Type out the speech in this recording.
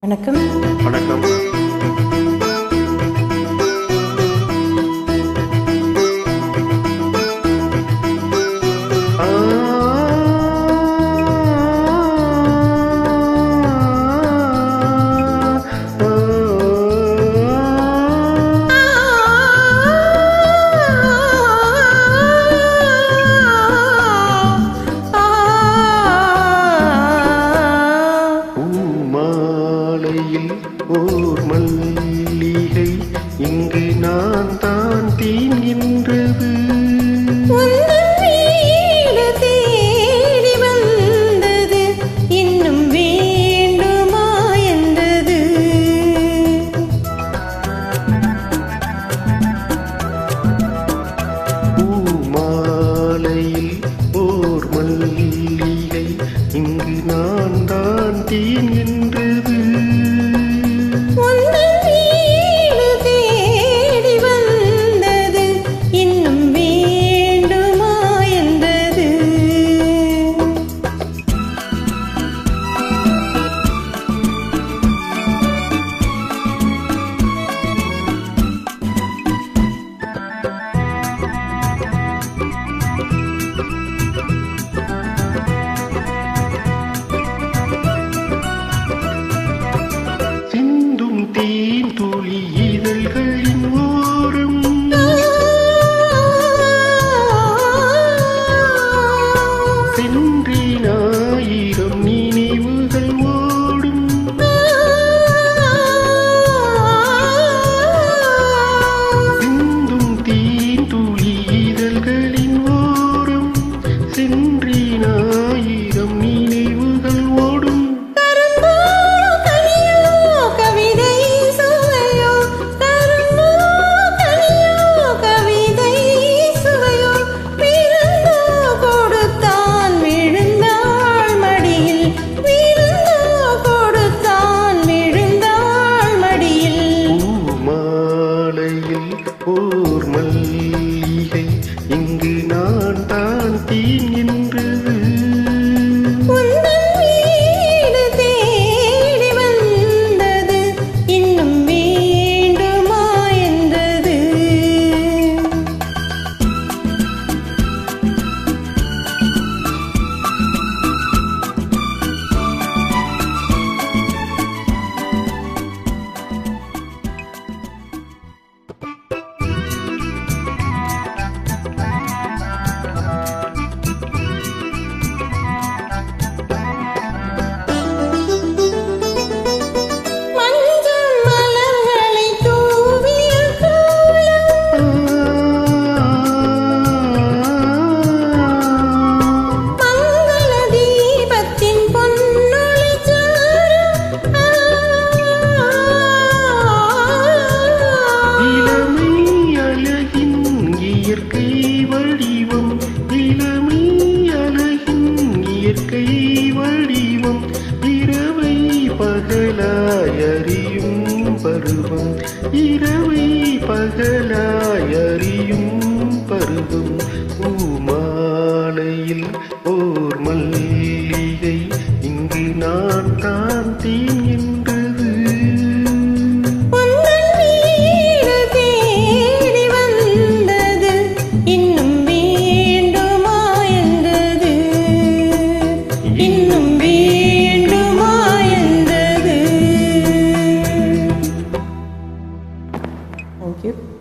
வணக்கம். வணக்கம். ஓர் மல்லிகை இங்கு நான் தான் தீங்கின்றது. தேடி வந்தது இன்னும் வேண்டுமா என்றது. பூமாலையில் ஓர் மல்லிகை இங்கு நான் தான் தீங்கின்றது. தீந்துளி இதழ்களின் ஓரம் சென்றினாயிரம் நினைவுகள் ஓடும். சிந்தும் தீந்துளி இதழ்களின் ஓரம் சென்றினாயிரம் நினைவுகள் ஓடும். ஓர் மல்லிகை இங்கு நான் தான் தீங்கின்றது. தேடி வந்தது இன்னும் வேண்டுமா என்றது. இயற்கை வடிவம் இளமை அழகின் இயற்கை வடிவம் இரவை பகலாய் அறியும் பருவம் இரவை பகலாய் அறியும் பருவம். பூமாலையில் ஓர் மல்லிகை இங்கு நான் தான் தீங்கின்றது. Thank you.